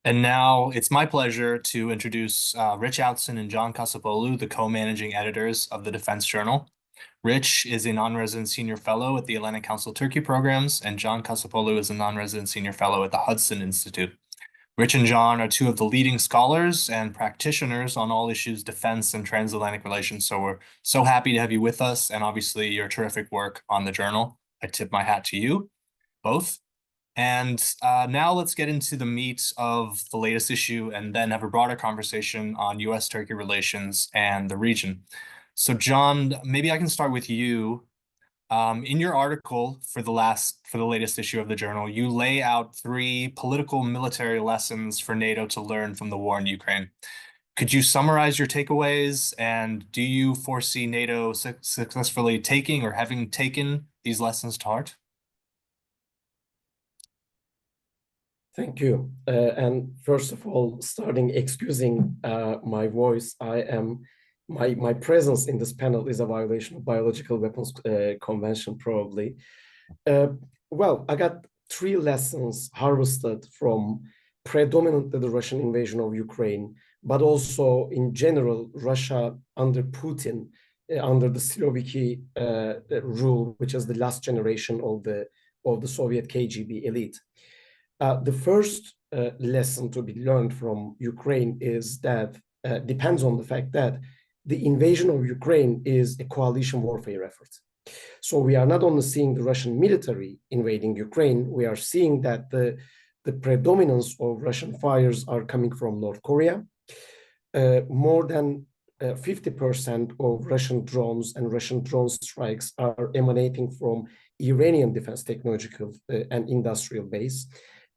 And now it's my pleasure to introduce Rich Outzen and John Kasapoğlu, the co-managing editors of the Defense Journal. Rich is a non-resident senior fellow at the Atlantic Council Turkey programs, and John Kasapoğlu is a non-resident senior fellow at the Hudson Institute. Rich and John are two of the leading scholars and practitioners on all issues defense and transatlantic relations. So we're so happy to have you with us, and obviously your terrific work on the journal. I tip my hat to you both. And now let's get into the meat of the latest issue and then have a broader conversation on US-Turkey relations and the region. So John, maybe I can start with you. In your article for the latest issue of the journal, you lay out three political military lessons for NATO to learn from the war in Ukraine. Could you summarize your takeaways, and do you foresee NATO successfully taking or having taken these lessons to heart? Thank you. And first of all, excusing my voice, my presence in this panel is a violation of biological weapons convention, probably. Well, I got three lessons harvested from predominantly the Russian invasion of Ukraine, but also in general, Russia under Putin, under the Siloviki rule, which is the last generation of the Soviet KGB elite. The first lesson to be learned from Ukraine is that depends on the fact that the invasion of Ukraine is a coalition warfare effort. So we are not only seeing the Russian military invading Ukraine, we are seeing that the predominance of Russian fires are coming from North Korea. More than 50% of Russian drones and Russian drone strikes are emanating from Iranian defense technological and industrial base.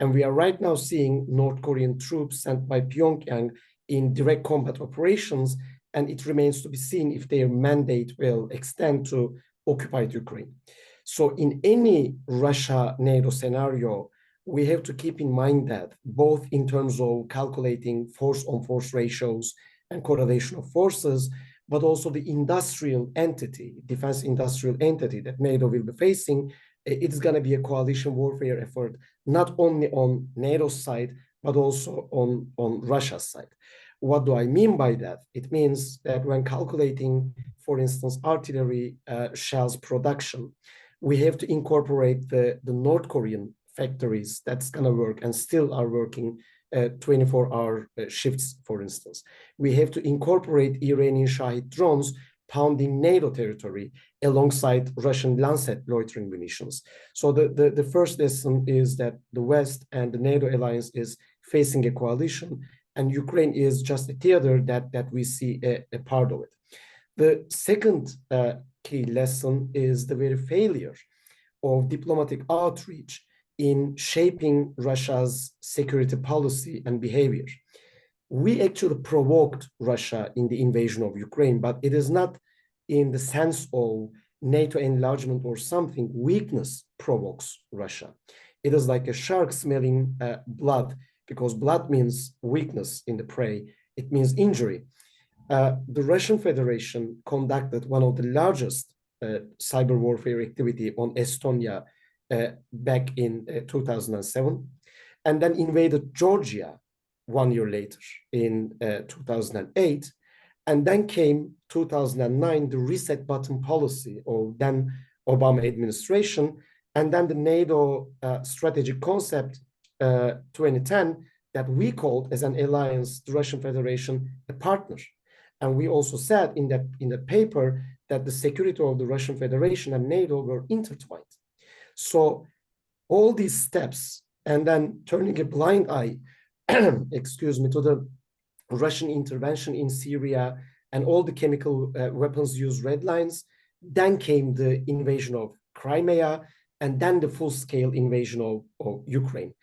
And we are right now seeing North Korean troops sent by Pyongyang in direct combat operations, and it remains to be seen if their mandate will extend to occupied Ukraine. So in any Russia-NATO scenario, we have to keep in mind that both in terms of calculating force-on-force ratios and correlation of forces, but also the industrial entity, defense industrial entity that NATO will be facing, it's going to be a coalition warfare effort, not only on NATO's side, but also on Russia's side. What do I mean by that? It means that when calculating, for instance, artillery shells production, we have to incorporate the North Korean factories that's going to work and still are working 24-hour shifts, for instance. We have to incorporate Iranian Shahid drones pounding NATO territory alongside Russian Lancet loitering munitions. So the first lesson is that the West and the NATO alliance is facing a coalition, and Ukraine is just a theater that we see a part of it. The second key lesson is the very failure of diplomatic outreach in shaping Russia's security policy and behavior. We actually provoked Russia in the invasion of Ukraine, but it is not in the sense of NATO enlargement or something. Weakness provokes Russia. It is like a shark smelling blood, because blood means weakness in the prey. It means injury. The Russian Federation conducted one of the largest cyber warfare activity on Estonia back in 2007, and then invaded Georgia 1 year later in 2008. And then came 2009, the reset button policy of then Obama administration, and then the NATO strategic concept 2010 that we called as an alliance, the Russian Federation, a partner. And we also said in that paper that the security of the Russian Federation and NATO were intertwined. So all these steps, and then turning a blind eye, excuse me, to the Russian intervention in Syria and all the chemical weapons use red lines, then came the invasion of Crimea, and then the full-scale invasion of Ukraine.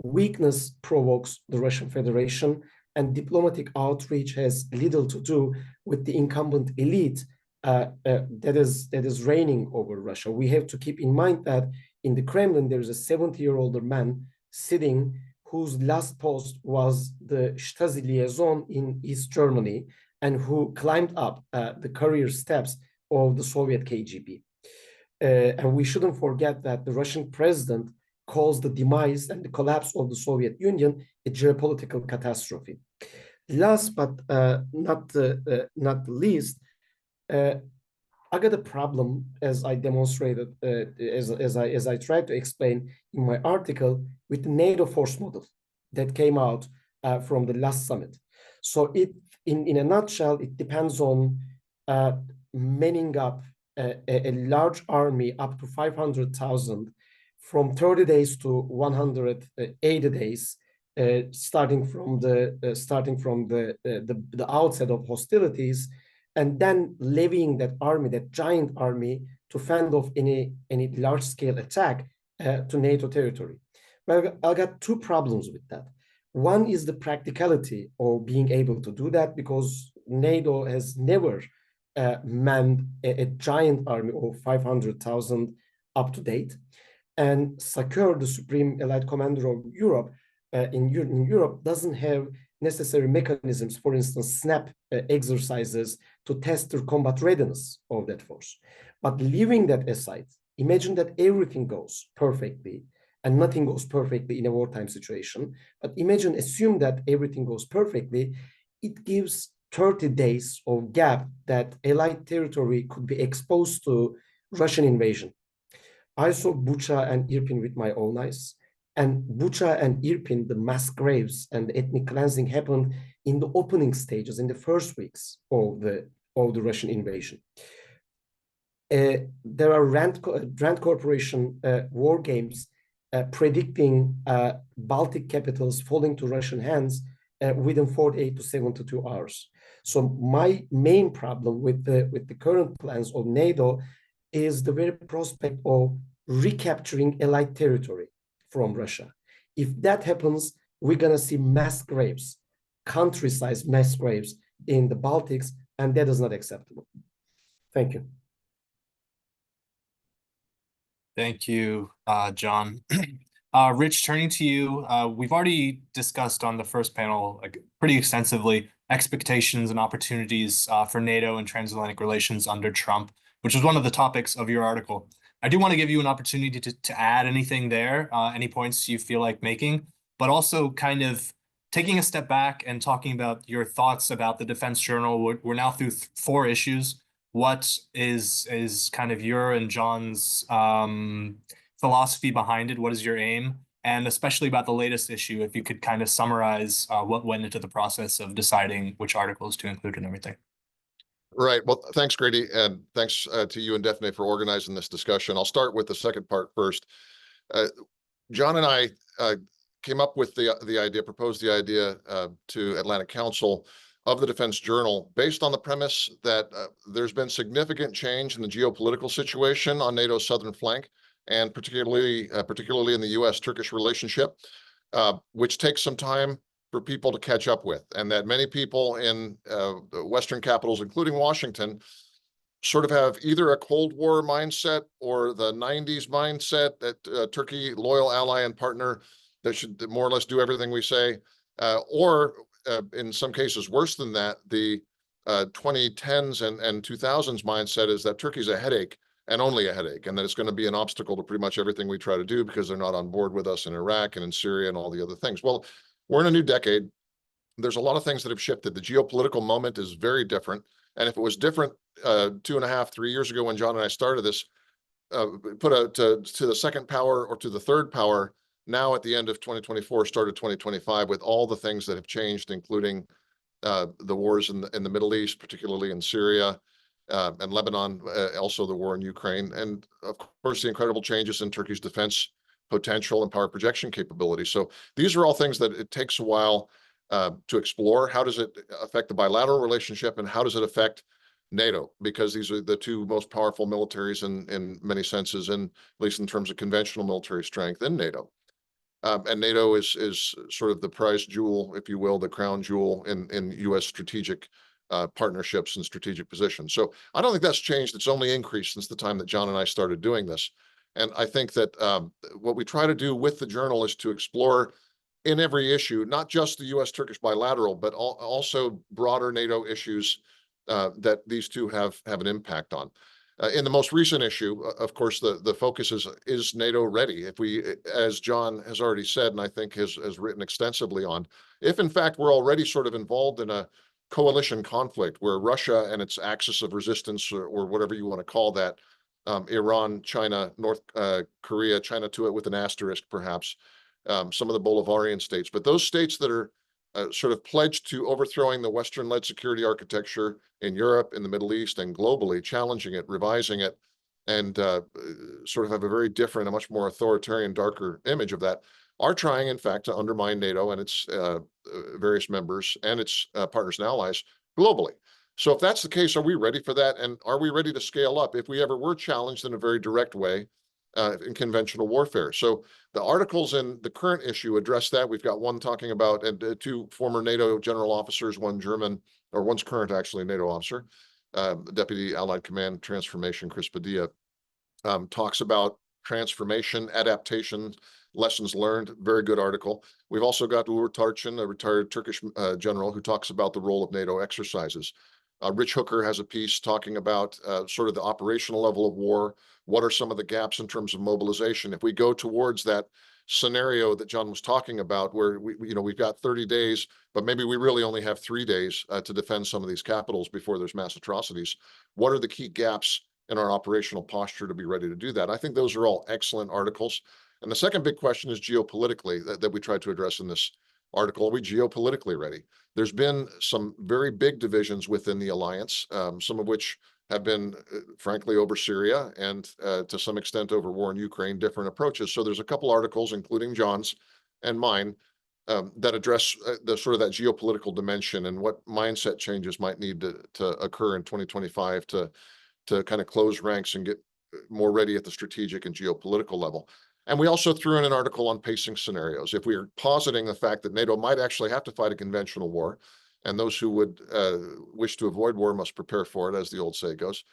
Weakness provokes the Russian Federation, and diplomatic outreach has little to do with the incumbent elite that is reigning over Russia. We have to keep in mind that in the Kremlin, there is a 70-year-old man sitting whose last post was the Stasi liaison in East Germany, and who climbed up the career steps of the Soviet KGB. And we shouldn't forget that the Russian president caused the demise and the collapse of the Soviet Union, a geopolitical catastrophe. Last but not least, I got a problem, as I demonstrated, as I tried to explain in my article, with the NATO force model that came out from the last summit. So in a nutshell, it depends on manning up a large army up to 500,000 from 30 days to 180 days, starting from the outset of hostilities, and then levying that army, that giant army, to fend off any large-scale attack to NATO territory. Well, I got two problems with that. One is the practicality of being able to do that, because NATO has never manned a giant army of 500,000 up to date. And SACEUR, the Supreme Allied Commander of Europe, in Europe, doesn't have necessary mechanisms, for instance, SNAP exercises to test the combat readiness of that force. But leaving that aside, imagine that everything goes perfectly, and nothing goes perfectly in a wartime situation. But assume that everything goes perfectly, it gives 30 days of gap that Allied territory could be exposed to Russian invasion. I saw Bucha and Irpin with my own eyes. And Bucha and Irpin, the mass graves and the ethnic cleansing happened in the opening stages, in the first weeks of the Russian invasion. There are Rand Corporation war games predicting Baltic capitals falling to Russian hands within 48 to 72 hours. So my main problem with the current plans of NATO is the very prospect of recapturing Allied territory from Russia. If that happens, we're going to see mass graves, country-sized mass graves in the Baltics, and that is not acceptable. Thank you. Thank you, John. Rich, turning to you, we've already discussed on the first panel pretty extensively expectations and opportunities for NATO and transatlantic relations under Trump, which was one of the topics of your article. I do want to give you an opportunity to add anything there, any points you feel like making, but also kind of taking a step back and talking about your thoughts about the Defense Journal. We're now through 4 issues. What is kind of your and John's philosophy behind it? What is your aim? And especially about the latest issue, if you could kind of summarize what went into the process of deciding which articles to include and everything. Right. Well, thanks, Grady, and thanks to you and Daphne for organizing this discussion. I'll start with the second part first. John and I came up with the idea, proposed the idea to Atlantic Council of the Defense Journal based on the premise that there's been significant change in the geopolitical situation on NATO's southern flank, and particularly in the US-Turkish relationship, which takes some time for people to catch up with, and that many people in Western capitals, including Washington, sort of have either a Cold War mindset or the 90s mindset that Turkey, loyal ally and partner, that should more or less do everything we say, or in some cases worse than that, the 2010s and 2000s mindset is that Turkey's a headache and only a headache, and that it's going to be an obstacle to pretty much everything we try to do because they're not on board with us in Iraq and in Syria and all the other things. Well, we're in a new decade. There's a lot of things that have shifted. The geopolitical moment is very different. And if it was different 2.5, 3 years ago when John and I started this, to the second power or to the third power, now at the end of 2024, started 2025, with all the things that have changed, including the wars in the Middle East, particularly in Syria and Lebanon, also the war in Ukraine, and of course the incredible changes in Turkey's defense potential and power projection capability. So these are all things that it takes a while to explore. How does it affect the bilateral relationship, and how does it affect NATO? Because these are the two most powerful militaries in many senses, and at least in terms of conventional military strength in NATO. And NATO is sort of the prize jewel, if you will, the crown jewel in U.S. strategic partnerships and strategic positions. So I don't think that's changed. It's only increased since the time that John and I started doing this. And I think that what we try to do with the journal is to explore in every issue, not just the U.S.-Turkish bilateral, but also broader NATO issues that these two have an impact on. In the most recent issue, of course, the focus is NATO ready? If we, as John has already said, and I think has written extensively on, if in fact we're already sort of involved in a coalition conflict where Russia and its axis of resistance, or whatever you want to call that, Iran, China, North Korea, China to it with an asterisk perhaps, some of the Bolivarian states, but those states that are sort of pledged to overthrowing the Western-led security architecture in Europe, in the Middle East, and globally, challenging it, revising it, and sort of have a very different, a much more authoritarian, darker image of that, are trying, in fact, to undermine NATO and its various members and its partners and allies globally. So if that's the case, are we ready for that? And are we ready to scale up if we ever were challenged in a very direct way in conventional warfare? So the articles in the current issue address that. We've got one talking about, and two former NATO general officers, one German, or one's current actually NATO officer, Deputy Allied Command Transformation, Chris Padilla, talks about transformation, adaptation, lessons learned. Very good article. We've also got Uğur Tarçın, a retired Turkish general, who talks about the role of NATO exercises. Rich Hooker has a piece talking about sort of the operational level of war. What are some of the gaps in terms of mobilization? If we go towards that scenario that John was talking about, where we've got 30 days, but maybe we really only have 3 days to defend some of these capitals before there's mass atrocities. What are the key gaps in our operational posture to be ready to do that? I think those are all excellent articles. And the second big question is geopolitically that we tried to address in this article. Are we geopolitically ready? There's been some very big divisions within the alliance, some of which have been, frankly, over Syria and to some extent over war in Ukraine, different approaches. So there's a couple articles, including John's and mine, that address the sort of that geopolitical dimension and what mindset changes might need to occur in 2025 to kind of close ranks and get more ready at the strategic and geopolitical level. And we also threw in an article on pacing scenarios. If we are positing the fact that NATO might actually have to fight a conventional war, and those who would wish to avoid war must prepare for it, as the old say goes,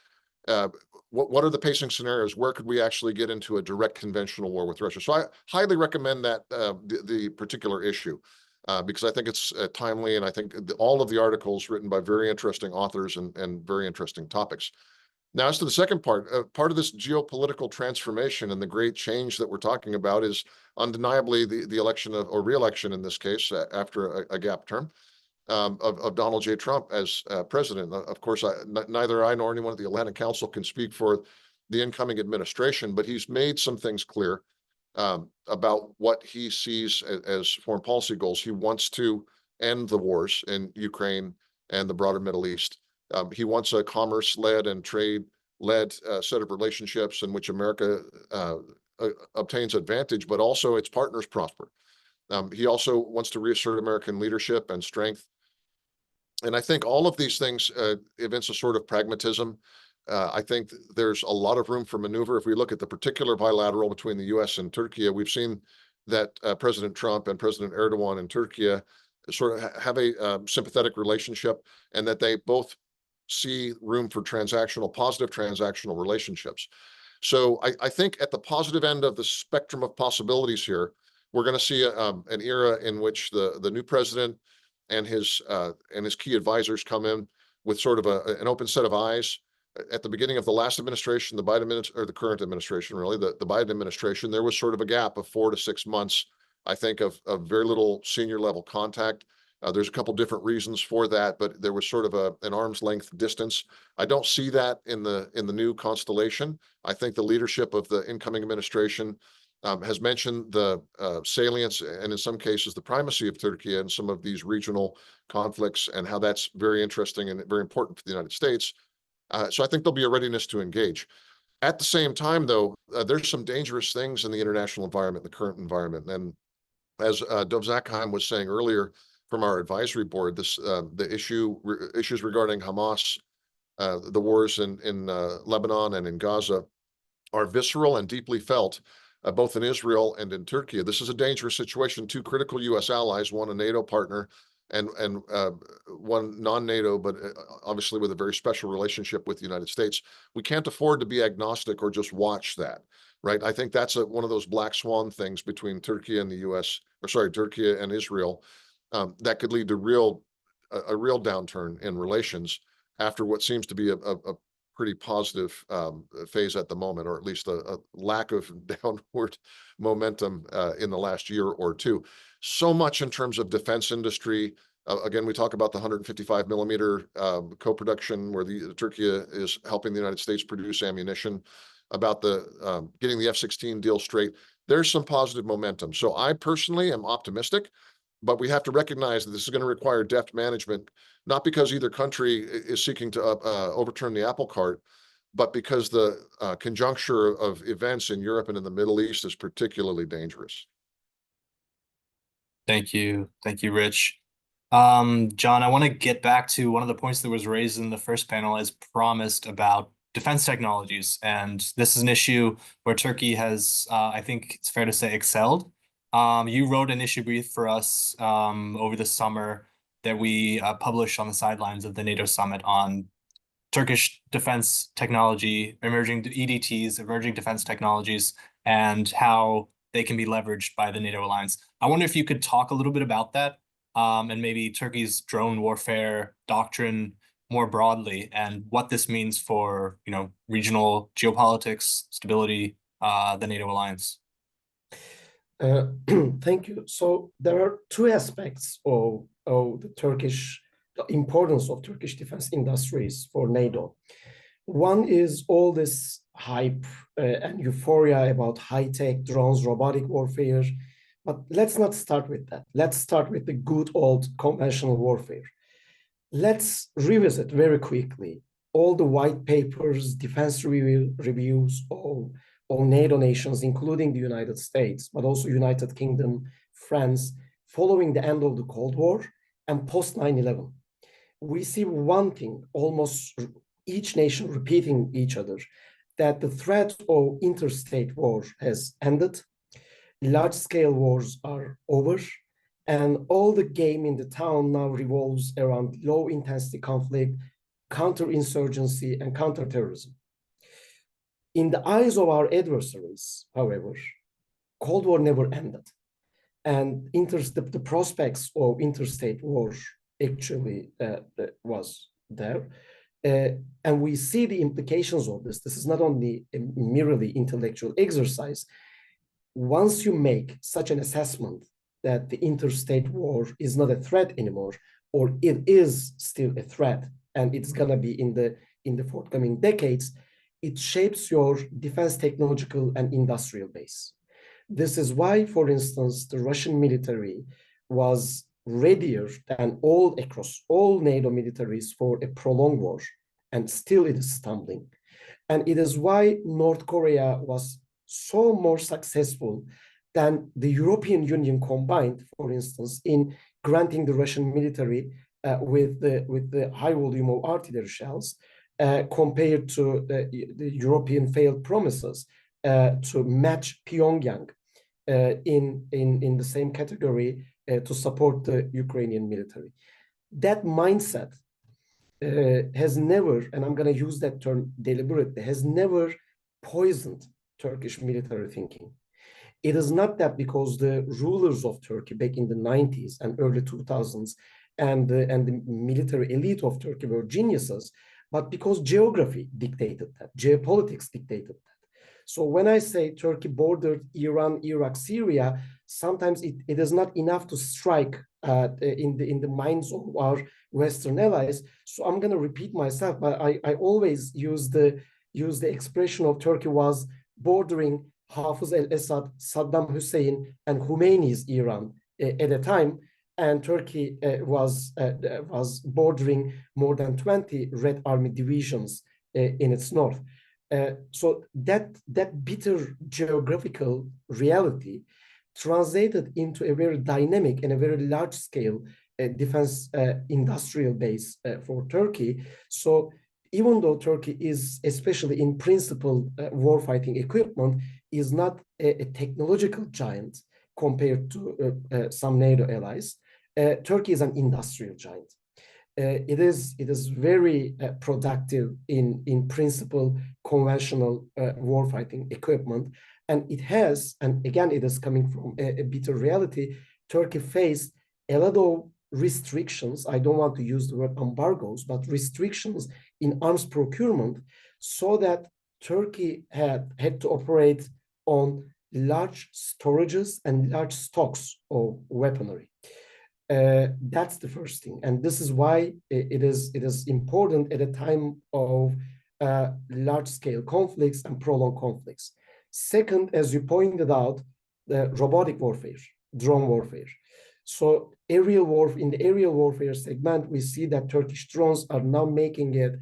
what are the pacing scenarios? Where could we actually get into a direct conventional war with Russia? So I highly recommend that the particular issue, because I think it's timely, and I think all of the articles written by very interesting authors and very interesting topics. Now, as to the second part of this geopolitical transformation and the great change that we're talking about is undeniably the election of, or re-election in this case, after a gap term, of Donald J. Trump as president. Of course, neither I nor anyone at the Atlantic Council can speak for the incoming administration, but he's made some things clear about what he sees as foreign policy goals. He wants to end the wars in Ukraine and the broader Middle East. He wants a commerce-led and trade-led set of relationships in which America obtains advantage, but also its partners prosper. He also wants to reassert American leadership and strength. And I think all of these things evince a sort of pragmatism. I think there's a lot of room for maneuver. If we look at the particular bilateral between the U.S. and Turkey, we've seen that President Trump and President Erdogan in Turkey sort of have a sympathetic relationship, and that they both see room for positive transactional relationships. So I think at the positive end of the spectrum of possibilities here, we're going to see an era in which the new president and his key advisors come in with sort of an open set of eyes. At the beginning of the last administration, the Biden or the current administration, really, the Biden administration, there was sort of a gap of 4 to 6 months, I think, of very little senior level contact. There's a couple different reasons for that, but there was sort of an arm's length distance. I don't see that in the new constellation. I think the leadership of the incoming administration has mentioned the salience and in some cases the primacy of Turkey in some of these regional conflicts, and how that's very interesting and very important for the United States. So I think there'll be a readiness to engage. At the same time, though, there's some dangerous things in the international environment, the current environment. And as Dov Zakheim was saying earlier from our advisory board, the issues regarding Hamas, the wars in Lebanon and in Gaza are visceral and deeply felt, both in Israel and in Turkey. This is a dangerous situation. 2 critical U.S. allies, one a NATO partner and one non-NATO, but obviously with a very special relationship with the United States. We can't afford to be agnostic or just watch that, right? I think that's one of those black swan things between Turkey and the U.S., or sorry, Turkey and Israel, that could lead to a real downturn in relations after what seems to be a pretty positive phase at the moment, or at least a lack of downward momentum in the last year or two. So much in terms of defense industry. Again, we talk about the 155 millimeter co-production where Turkey is helping the United States produce ammunition, about the getting the F-16 deal straight. There's some positive momentum. So I personally am optimistic, but we have to recognize that this is going to require deft management, not because either country is seeking to overturn the apple cart, but because the conjuncture of events in Europe and in the Middle East is particularly dangerous. Thank you. Thank you, Rich. John, I want to get back to one of the points that was raised in the first panel as promised about defense technologies. And this is an issue where Turkey has, I think it's fair to say, excelled. You wrote an issue brief for us over the summer that we published on the sidelines of the NATO summit on Turkish defense technology, emerging EDTs, emerging defense technologies, and how they can be leveraged by the NATO alliance. I wonder if you could talk a little bit about that, and maybe Turkey's drone warfare doctrine more broadly, and what this means for, you know, regional geopolitics, stability, the NATO alliance. Thank you. So there are two aspects of the importance of Turkish defense industries for NATO. One is all this hype and euphoria about high-tech drones, robotic warfare. But let's not start with that. Let's start with the good old conventional warfare. Let's revisit very quickly all the white papers, defense reviews of NATO nations, including the United States, but also United Kingdom, France, following the end of the Cold War and post 9/11. We see one thing, almost each nation repeating each other, that the threat of interstate war has ended, large-scale wars are over, and all the game in the town now revolves around low-intensity conflict, counterinsurgency, and counterterrorism. In the eyes of our adversaries, however, Cold War never ended, and the prospects of interstate war actually was there. And we see the implications of this. This is not only a merely intellectual exercise. Once you make such an assessment that the interstate war is not a threat anymore, or it is still a threat, and it's going to be in the forthcoming decades, it shapes your defense technological and industrial base. This is why, for instance, the Russian military was readier than across all NATO militaries for a prolonged war, and still it is stumbling. And it is why North Korea was so more successful than the European Union combined, for instance, in granting the Russian military with the high volume of artillery shells, compared to the European failed promises to match Pyongyang in the same category to support the Ukrainian military. That mindset has never, and I'm going to use that term deliberately, has never poisoned Turkish military thinking. It is not that because the rulers of Turkey back in the 90s and early 2000s and the military elite of Turkey were geniuses, but because geography dictated that, geopolitics dictated that. So when I say Turkey bordered Iran, Iraq, Syria, sometimes it is not enough to strike in the minds of our Western allies. So I'm going to repeat myself, but I always use the expression of Turkey was bordering Hafez al-Assad, Saddam Hussein, and Khomeini's Iran at a time, and Turkey was bordering more than 20 Red Army divisions in its north. So that bitter geographical reality translated into a very dynamic and a very large-scale defense industrial base for Turkey. So even though Turkey is, especially in principle, warfighting equipment, is not a technological giant compared to some NATO allies, Turkey is an industrial giant. It is very productive in principle conventional warfighting equipment, and it has, and again it is coming from a bitter reality. Turkey faced a lot of restrictions. I don't want to use the word embargoes, but restrictions in arms procurement, so that Turkey had to operate on large storages and large stocks of weaponry. That's the first thing, and this is why it is important at a time of large-scale conflicts and prolonged conflicts. Second, as you pointed out, the robotic warfare, drone warfare. So in the aerial warfare segment, we see that Turkish drones are now making it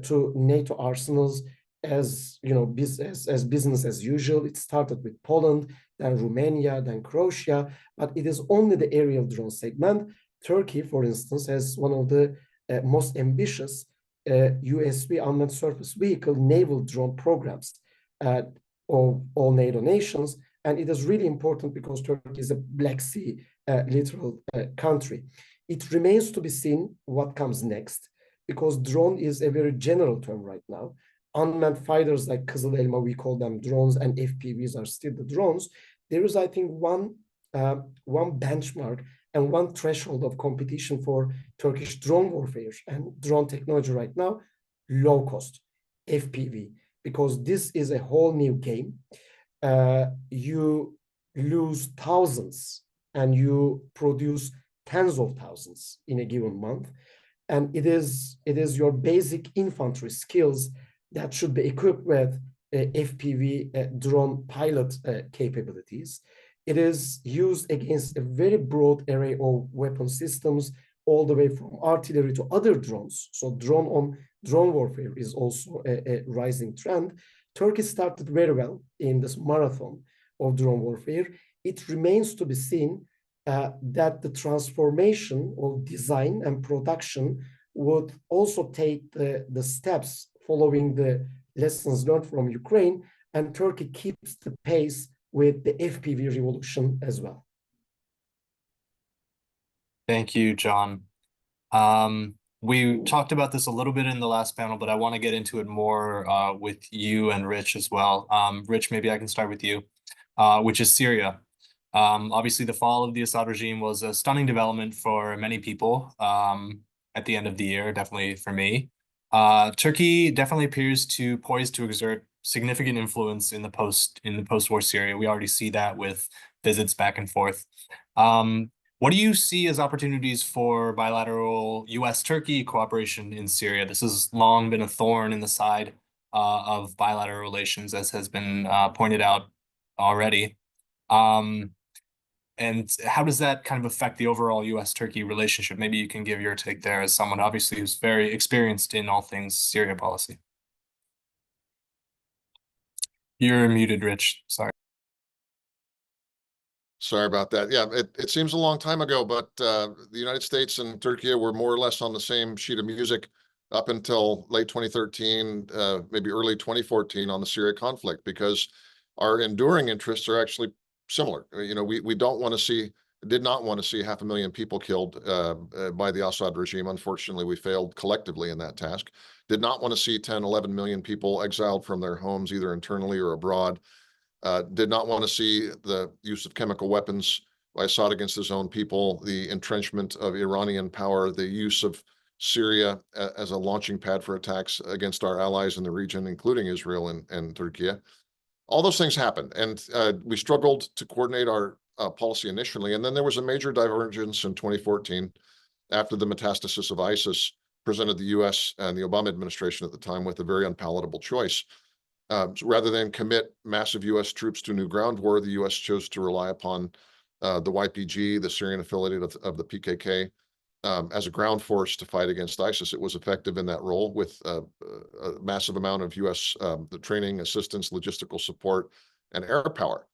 to NATO arsenals as as business as usual. It started with Poland, then Romania, then Croatia, but it is only the aerial drone segment. Turkey, for instance, has one of the most ambitious USV, unmanned surface vehicle, naval drone programs of all NATO nations. And it is really important because Turkey is a Black Sea literal country. It remains to be seen what comes next, because drone is a very general term right now. Unmanned fighters like Kızıl Elma, we call them drones, and FPVs are still the drones. There is, I think, one benchmark and one threshold of competition for Turkish drone warfare and drone technology right now: low cost FPV, because this is a whole new game. You lose thousands and you produce tens of thousands in a given month, and it is your basic infantry skills that should be equipped with FPV drone pilot capabilities. It is used against a very broad array of weapon systems, all the way from artillery to other drones. So drone warfare is also a rising trend. Turkey started very well in this marathon of drone warfare. It remains to be seen that the transformation of design and production would also take the steps following the lessons learned from Ukraine, and Turkey keeps the pace with the FPV revolution as well. Thank you, John. We talked about this a little bit in the last panel, but I want to get into it more with you and Rich as well. Rich, maybe I can start with you, which is Syria. Obviously, the fall of the Assad regime was a stunning development for many people at the end of the year, definitely for me. Turkey definitely appears poised to exert significant influence in the post-war Syria. We already see that with visits back and forth. What do you see as opportunities for bilateral US-Turkey cooperation in Syria? This has long been a thorn in the side of bilateral relations, as has been pointed out already. And how does that kind of affect the overall US-Turkey relationship? Maybe you can give your take there as someone obviously who's very experienced in all things Syria policy. You're muted, Rich. Sorry. Sorry about that. Yeah, it seems a long time ago, but the United States and Turkey were more or less on the same sheet of music up until late 2013, maybe early 2014 on the Syria conflict, because our enduring interests are actually similar. We did not want to see 500,000 people killed by the Assad regime. Unfortunately, we failed collectively in that task. Did not want to see 10, 11 million people exiled from their homes, either internally or abroad. Did not want to see the use of chemical weapons by Assad against his own people, the entrenchment of Iranian power, the use of Syria as a launching pad for attacks against our allies in the region, including Israel and Turkey. All those things happened, and we struggled to coordinate our policy initially. And then there was a major divergence in 2014 after the metastasis of ISIS presented the US and the Obama administration at the time with a very unpalatable choice. So rather than commit massive US troops to new ground war, the US chose to rely upon the YPG, the Syrian affiliate of the PKK, as a ground force to fight against ISIS. It was effective in that role with a massive amount of US the training, assistance, logistical support, and air power.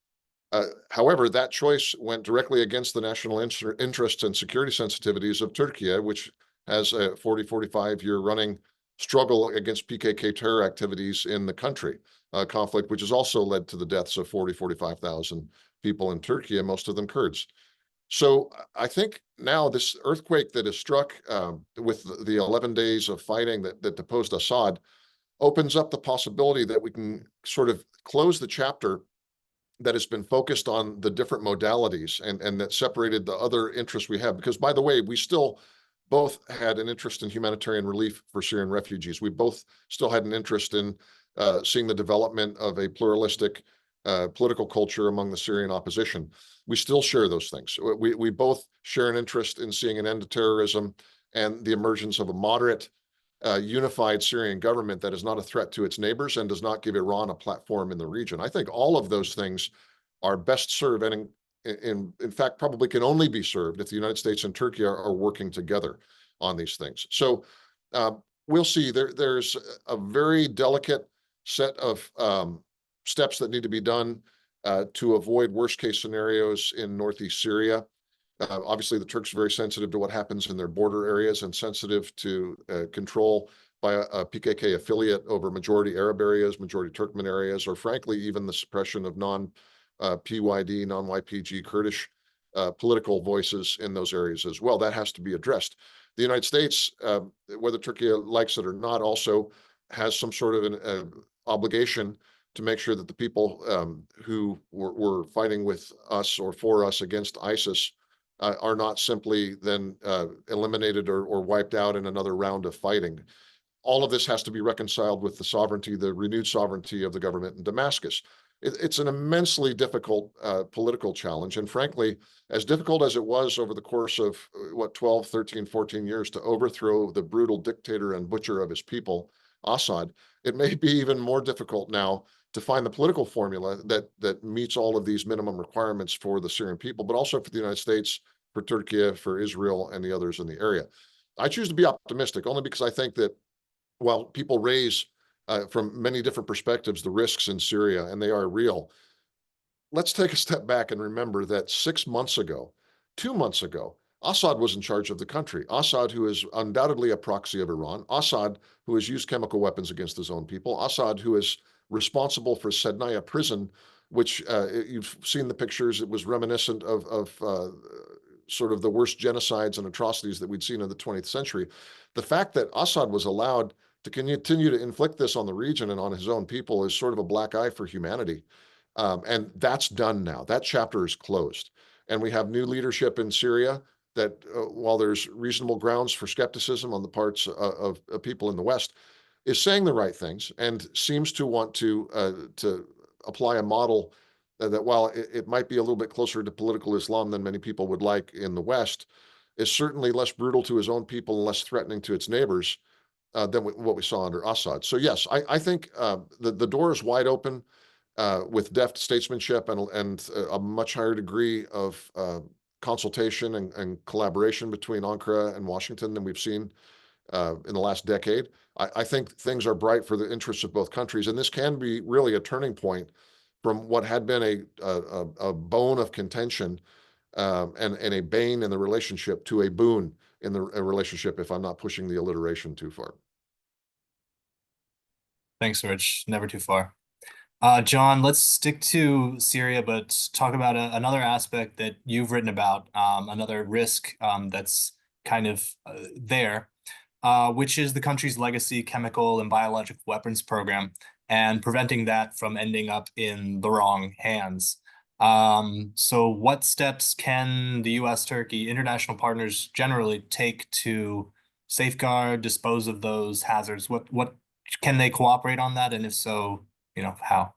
However, that choice went directly against the national interests and security sensitivities of Turkey, which has a 45-year running struggle against PKK terror activities in the country, a conflict which has also led to the deaths of 45,000 people in Turkey, and most of them Kurds. So I think now this earthquake that has struck with the 11 days of fighting that deposed Assad opens up the possibility that we can sort of close the chapter that has been focused on the different modalities and that separated the other interests we have. Because, by the way, we still both had an interest in humanitarian relief for Syrian refugees. We both still had an interest in seeing the development of a pluralistic political culture among the Syrian opposition. We still share those things. We both share an interest in seeing an end to terrorism and the emergence of a moderate, unified Syrian government that is not a threat to its neighbors and does not give Iran a platform in the region. I think all of those things are best served, and in fact, probably can only be served if the United States and Turkey are working together on these things. So we'll see. There's a very delicate set of steps that need to be done to avoid worst-case scenarios in northeast Syria. Obviously, the Turks are very sensitive to what happens in their border areas and sensitive to control by a PKK affiliate over majority Arab areas, majority Turkmen areas, or frankly, even the suppression of non-PYD, non-YPG Kurdish political voices in those areas as well. That has to be addressed. The United States, whether Turkey likes it or not, also has some sort of an obligation to make sure that the people who were fighting with us or for us against ISIS are not simply then eliminated or wiped out in another round of fighting. All of this has to be reconciled with the sovereignty, the renewed sovereignty of the government in Damascus. It's an immensely difficult political challenge. And frankly, as difficult as it was over the course of, 12, 13, 14 years to overthrow the brutal dictator and butcher of his people, Assad, it may be even more difficult now to find the political formula that meets all of these minimum requirements for the Syrian people, but also for the United States, for Turkey, for Israel, and the others in the area. I choose to be optimistic only because I think that while people raise from many different perspectives the risks in Syria, and they are real, let's take a step back and remember that 6 months ago, 2 months ago, Assad was in charge of the country. Assad, who is undoubtedly a proxy of Iran. Assad, who has used chemical weapons against his own people. Assad, who is responsible for Sednaya prison, which you've seen the pictures. It was reminiscent of sort of the worst genocides and atrocities that we'd seen in the 20th century. The fact that Assad was allowed to continue to inflict this on the region and on his own people is sort of a black eye for humanity. And that's done now. That chapter is closed. And we have new leadership in Syria that, while there's reasonable grounds for skepticism on the parts of people in the West, is saying the right things and seems to want to apply a model that, while it might be a little bit closer to political Islam than many people would like in the West, is certainly less brutal to his own people and less threatening to its neighbors than what we saw under Assad. So yes, I think the door is wide open with deft statesmanship and a much higher degree of consultation and collaboration between Ankara and Washington than we've seen in the last decade. I think things are bright for the interests of both countries, and this can be really a turning point from what had been a bone of contention and a bane in the relationship to a boon in the relationship, if I'm not pushing the alliteration too far. Thanks, Rich. Never too far. John, let's stick to Syria, but talk about another aspect that you've written about, another risk that's kind of there, which is the country's legacy chemical and biological weapons program and preventing that from ending up in the wrong hands. So what steps can the US, Turkey, international partners generally take to safeguard, dispose of those hazards? What can they cooperate on that? And if so, how?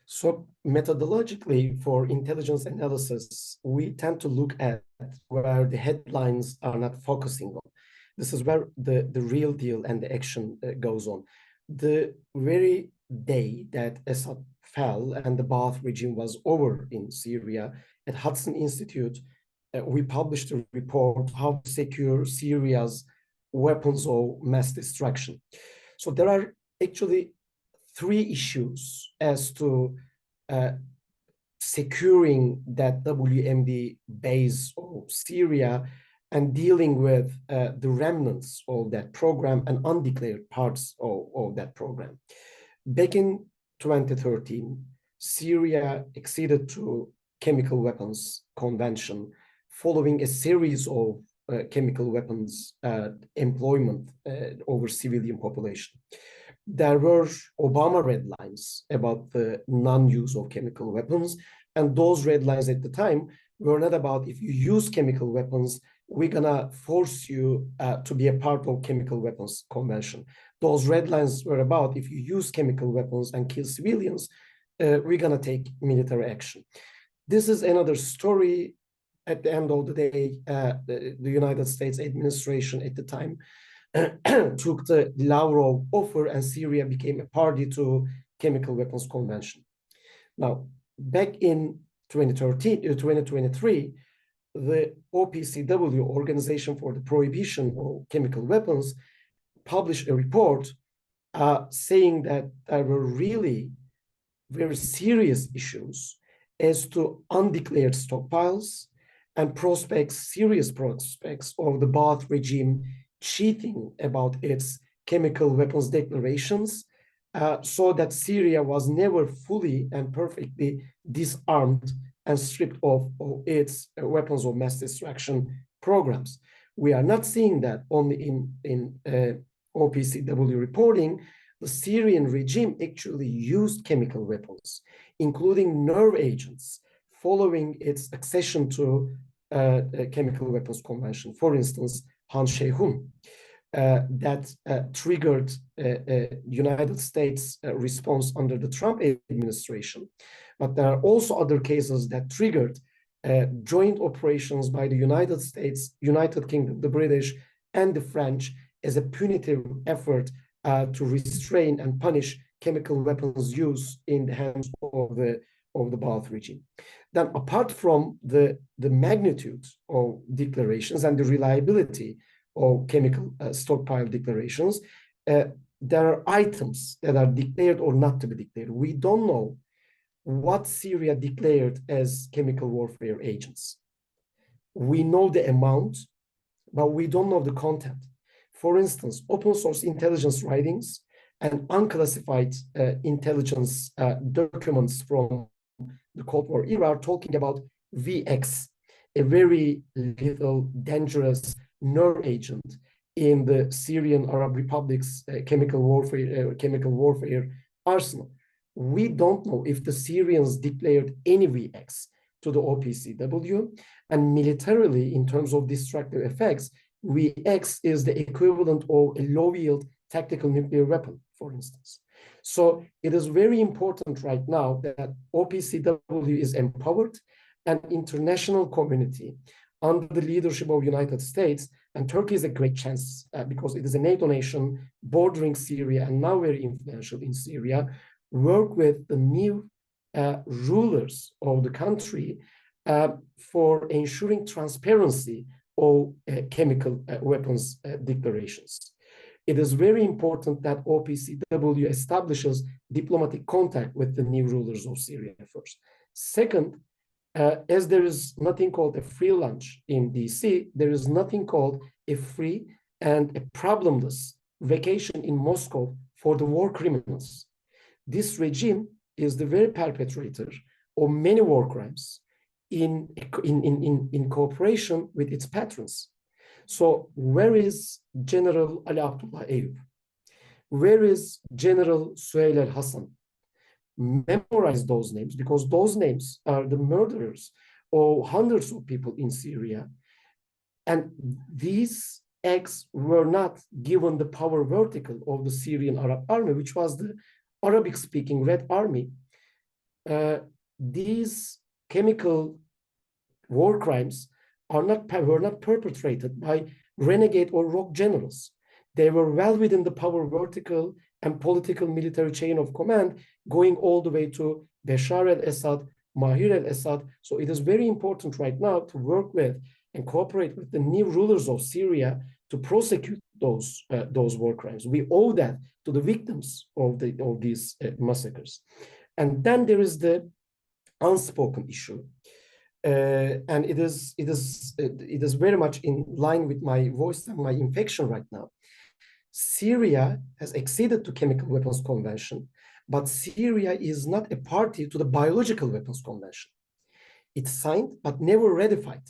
So methodologically, for intelligence analysis, we tend to look at where the headlines are not focusing on. This is where the real deal and the action goes on. The very day that Assad fell and the Ba'ath regime was over in Syria, at Hudson Institute, we published a report, How to Secure Syria's Weapons of Mass Destruction. So there are actually 3 issues as to securing that WMD base of Syria and dealing with the remnants of that program and undeclared parts of that program. Back in 2013, Syria acceded to Chemical Weapons Convention following a series of chemical weapons employment over civilian population. There were Obama red lines about the non-use of chemical weapons, and those red lines at the time were not about if you use chemical weapons, we're gonna force you to be a part of chemical weapons convention. Those red lines were about if you use chemical weapons and kill civilians, we're gonna take military action. This is another story. At the end of the day, the United States administration at the time took the Lavrov offer, and Syria became a party to chemical weapons convention. Now, back in 2023, the OPCW, Organization for the Prohibition of Chemical Weapons, published a report saying that there were really very serious issues as to undeclared stockpiles and serious prospects of the Ba'ath regime cheating about its chemical weapons declarations, so that Syria was never fully and perfectly disarmed and stripped of its weapons of mass destruction programs. We are not seeing that only in OPCW reporting. The Syrian regime actually used chemical weapons, including nerve agents, following its accession to Chemical Weapons Convention. For instance, Han Shehun, that triggered United States response under the Trump administration. But there are also other cases that triggered joint operations by the United States, United Kingdom, the British, and the French as a punitive effort to restrain and punish chemical weapons use in the hands of the Ba'ath regime. Then, apart from the magnitude of declarations and the reliability of chemical stockpile declarations, there are items that are declared or not to be declared. We don't know what Syria declared as chemical warfare agents. We know the amount, but we don't know the content. For instance, open source intelligence writings and unclassified intelligence documents from the Cold War era are talking about VX, a very lethal, dangerous nerve agent in the Syrian Arab Republic's chemical warfare arsenal. We don't know if the Syrians declared any VX to the OPCW, and militarily, in terms of destructive effects, VX is the equivalent of a low-yield tactical nuclear weapon, for instance. So it is very important right now that OPCW is empowered, and international community under the leadership of United States, and Turkey is a great chance because it is a NATO nation bordering Syria and now very influential in Syria, work with the new rulers of the country for ensuring transparency of chemical weapons declarations. It is very important that OPCW establishes diplomatic contact with the new rulers of Syria first. Second, as there is nothing called a free lunch in DC, there is nothing called a free and a problemless vacation in Moscow for the war criminals. This regime is the very perpetrator of many war crimes in cooperation with its patrons. So where is General Ali Abdullah Eyüp? Where is General Süheyl el-Hasan? Memorize those names, because those names are the murderers of hundreds of people in Syria. And these acts were not given the power vertical of the Syrian Arab Army, which was the Arabic-speaking Red Army. These chemical war crimes were not perpetrated by renegade or rogue generals. They were well within the power vertical and political military chain of command, going all the way to Bashar al-Assad, Mahir al-Assad. So it is very important right now to work with and cooperate with the new rulers of Syria to prosecute those war crimes. We owe that to the victims of these massacres. And then there is the unspoken issue. And it is very much in line with my voice and my infection right now. Syria has acceded to Chemical Weapons Convention, but Syria is not a party to the Biological Weapons Convention. It signed but never ratified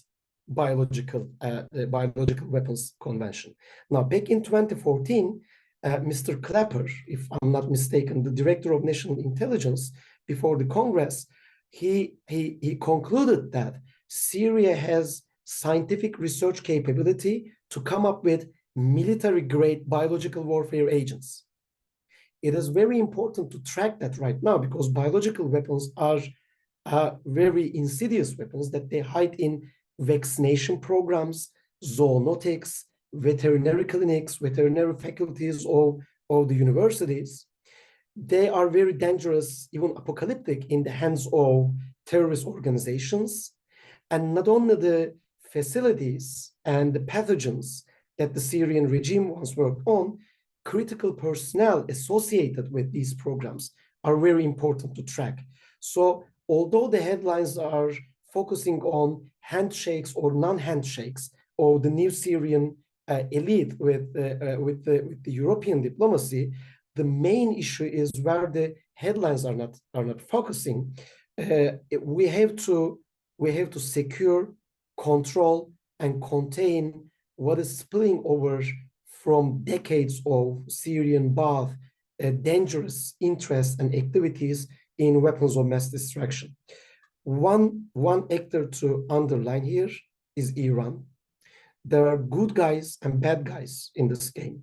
Biological Weapons Convention. Now, back in 2014, Mr. Clapper, if I'm not mistaken, the Director of National Intelligence, before the Congress, he concluded that Syria has scientific research capability to come up with military-grade biological warfare agents. It is very important to track that right now because biological weapons are very insidious weapons that they hide in vaccination programs, zoonotics, veterinary clinics, veterinary faculties of the universities. They are very dangerous, even apocalyptic in the hands of terrorist organizations. And not only the facilities and the pathogens that the Syrian regime once worked on, critical personnel associated with these programs are very important to track. So although the headlines are focusing on handshakes or non-handshakes or the new Syrian elite with the European diplomacy, the main issue is where the headlines are not focusing. We have to secure, control, and contain what is spilling over from decades of Syrian bath, dangerous interests and activities in weapons of mass destruction. One actor to underline here is Iran. There are good guys and bad guys in this game.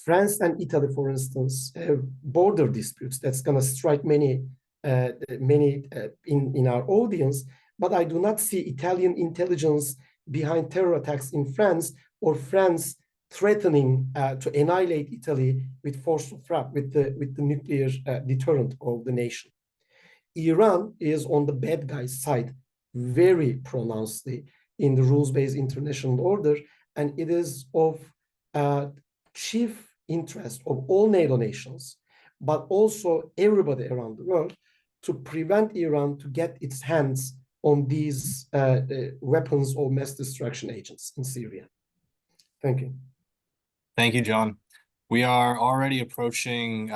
France and Italy, for instance, have border disputes. That's going to strike many in our audience. But I do not see Italian intelligence behind terror attacks in France, or France threatening to annihilate Italy with force of with the nuclear deterrent of the nation. Iran is on the bad guys' side very pronouncedly in the rules-based international order, and it is of chief interest of all NATO nations, but also everybody around the world, to prevent Iran to get its hands on these weapons of mass destruction agents in Syria. Thank you. Thank you, John. We are already approaching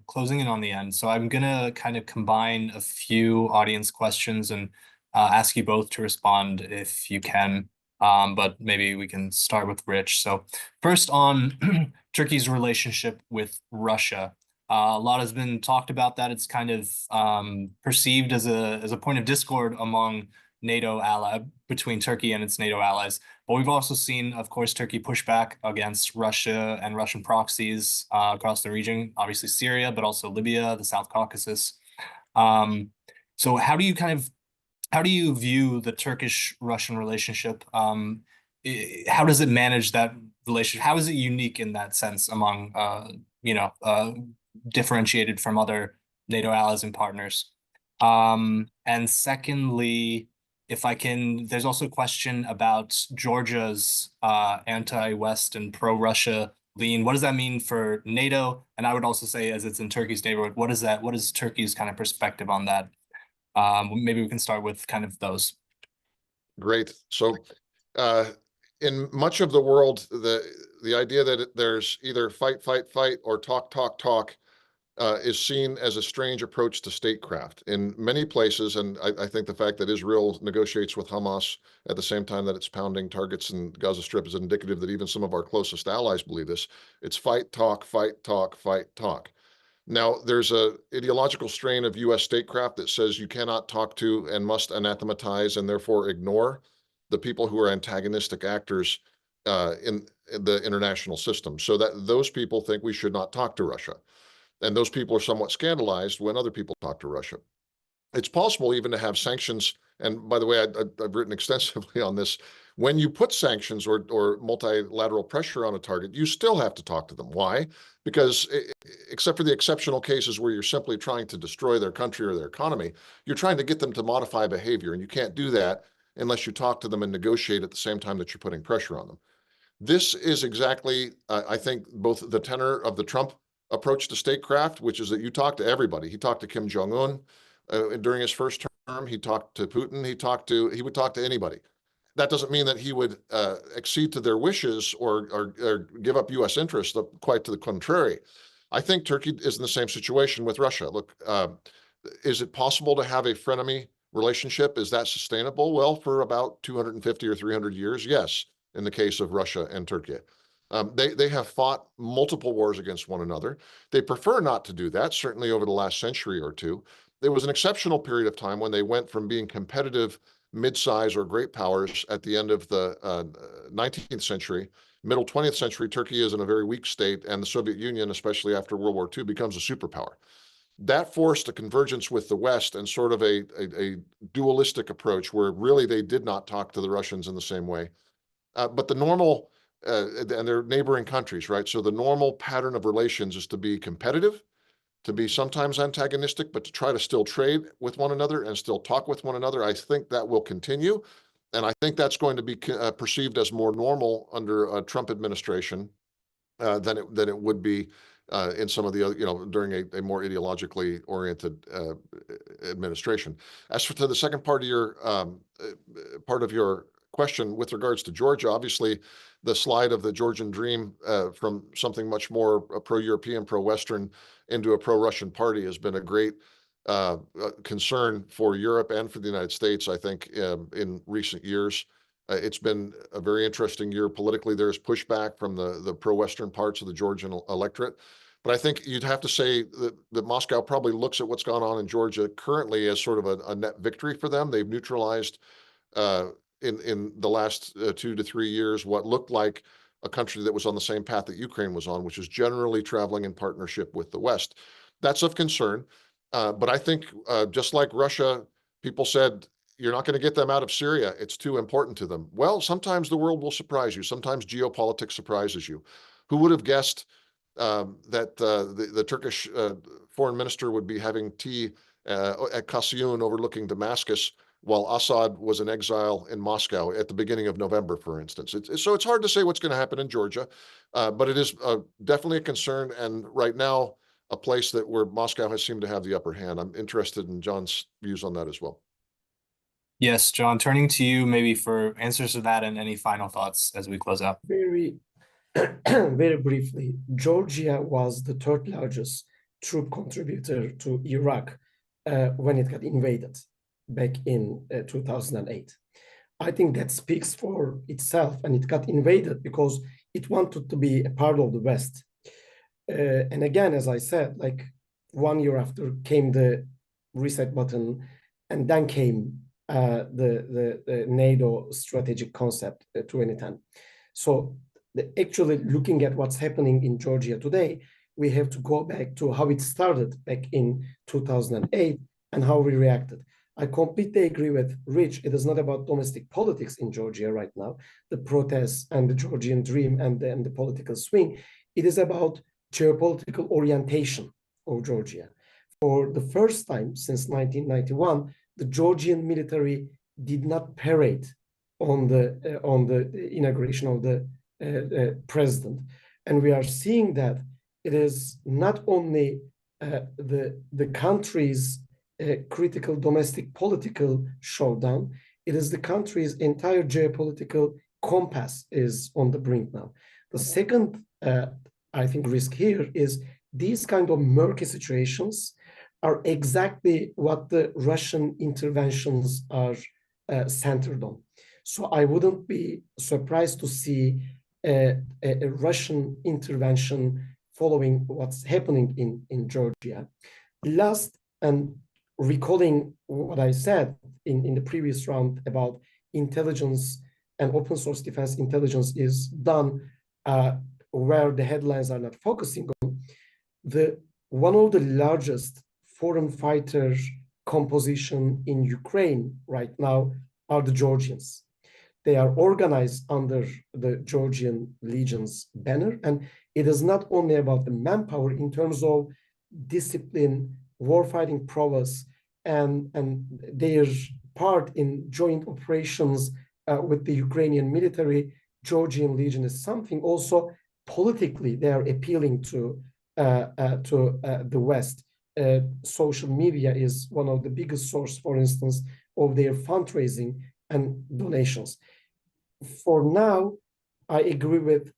closing in on the end, so I'm gonna kind of combine a few audience questions and ask you both to respond if you can. But maybe we can start with Rich. So first on Turkey's relationship with Russia. A lot has been talked about that. It's kind of perceived as a point of discord among between Turkey and its NATO allies. But we've also seen, of course, Turkey push back against Russia and Russian proxies across the region, obviously Syria, but also Libya, the South Caucasus. So how do you view the Turkish-Russian relationship? How does it manage that relationship? How is it unique in that sense among, differentiated from other NATO allies and partners? And secondly, if I can, there's also a question about Georgia's anti-West and pro-Russia lean. What does that mean for NATO? And I would also say, as it's in Turkey's neighborhood, what is Turkey's kind of perspective on that? Maybe we can start with kind of those. Great. So in much of the world, the idea that there's either fight, or talk is seen as a strange approach to statecraft. In many places, and I think the fact that Israel negotiates with Hamas at the same time that it's pounding targets in Gaza Strip is indicative that even some of our closest allies believe this. It's fight, talk. Now, there's a ideological strain of U.S. statecraft that says you cannot talk to and must anathematize and therefore ignore the people who are antagonistic actors in the international system, so that those people think we should not talk to Russia. And those people are somewhat scandalized when other people talk to Russia. It's possible even to have sanctions. And by the way, I've written extensively on this. When you put sanctions or multilateral pressure on a target, you still have to talk to them. Why? Because except for the exceptional cases where you're simply trying to destroy their country or their economy, you're trying to get them to modify behavior. And you can't do that unless you talk to them and negotiate at the same time that you're putting pressure on them. This is exactly, I think, both the tenor of the Trump approach to statecraft, which is that you talk to everybody. He talked to Kim Jong-un during his first term. He talked to Putin. He would talk to anybody. That doesn't mean that he would accede to their wishes or give up U.S. interests. Quite to the contrary. I think Turkey is in the same situation with Russia. Look, is it possible to have a frenemy relationship? Is that sustainable? Well, for about 250 or 300 years, yes, in the case of Russia and Turkey. They have fought multiple wars against one another. They prefer not to do that, certainly over the last century or two. There was an exceptional period of time when they went from being competitive mid-size or great powers at the end of the 19th century. Middle 20th century, Turkey is in a very weak state, and the Soviet Union, especially after World War II, becomes a superpower. That forced a convergence with the West and sort of a dualistic approach where really they did not talk to the Russians in the same way. But the normal, and they're neighboring countries, right? So the normal pattern of relations is to be competitive, to be sometimes antagonistic, but to try to still trade with one another and still talk with one another. I think that will continue. And I think that's going to be perceived as more normal under a Trump administration than it would be in some of the other, during a more ideologically oriented administration. As for the second part of your question with regards to Georgia, obviously the slide of the Georgian dream from something much more pro-European, pro-Western into a pro-Russian party has been a great concern for Europe and for the United States, I think, in recent years. It's been a very interesting year politically. There's pushback from the pro-Western parts of the Georgian electorate. But I think you'd have to say that Moscow probably looks at what's gone on in Georgia currently as sort of a net victory for them. They've neutralized in the last 2 to 3 years what looked like a country that was on the same path that Ukraine was on, which is generally traveling in partnership with the West. That's of concern. But I think just like Russia, people said, you're not going to get them out of Syria. It's too important to them. Well, sometimes the world will surprise you. Sometimes geopolitics surprises you. Who would have guessed that the Turkish foreign minister would be having tea at Kasapoğlu overlooking Damascus while Assad was in exile in Moscow at the beginning of November, for instance. So it's hard to say what's going to happen in Georgia, but it is definitely a concern. And right now, a place where Moscow has seemed to have the upper hand. I'm interested in John's views on that as well. Yes, John, turning to you maybe for answers to that and any final thoughts as we close out. Very, very briefly, Georgia was the third largest troop contributor to Iraq when it got invaded back in 2008. I think that speaks for itself, and it got invaded because it wanted to be a part of the West. And again, as I said, like 1 year after came the reset button, and then came the NATO strategic concept 2010. So actually looking at what's happening in Georgia today, we have to go back to how it started back in 2008 and how we reacted. I completely agree with Rich. It is not about domestic politics in Georgia right now, the protests and the Georgian dream and the political swing. It is about geopolitical orientation of Georgia. For the first time since 1991, the Georgian military did not parade on the inauguration of the president, and we are seeing that it is not only the country's critical domestic political showdown, it is the country's entire geopolitical compass is on the brink now. The second, I think, risk here is these kind of murky situations are exactly what the Russian interventions are centered on. So I wouldn't be surprised to see a Russian intervention following what's happening in Georgia. Last, and recalling what I said in the previous round about intelligence and open source defense intelligence is done where the headlines are not focusing on, one of the largest foreign fighter composition in Ukraine right now are the Georgians. They are organized under the Georgian Legion's banner, and it is not only about the manpower in terms of discipline, warfighting prowess, and their part in joint operations with the Ukrainian military. Georgian Legion is something also politically they are appealing to the West. Social media is one of the biggest source, for instance, of their fundraising and donations. For now, I agree with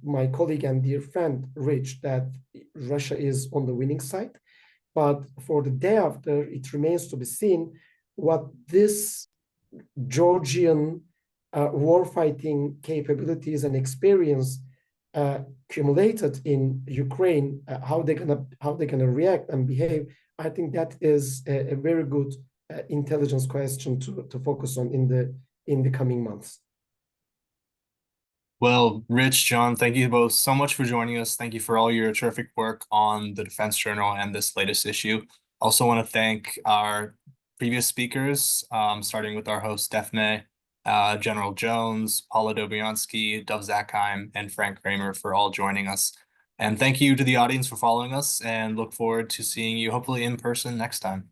my colleague and dear friend, Rich, that Russia is on the winning side. But for the day after, it remains to be seen what this Georgian warfighting capabilities and experience accumulated in Ukraine, how they're gonna react and behave. I think that is a very good intelligence question to focus on in the coming months. Well, Rich, John, thank you both so much for joining us. Thank you for all your terrific work on the Defense Journal and this latest issue. Also want to thank our previous speakers, starting with our host, Daphne, General Jones, Paula Dobianski, Dov Zakheim, and Frank Kramer for all joining us. And thank you to the audience for following us, and look forward to seeing you hopefully in person next time.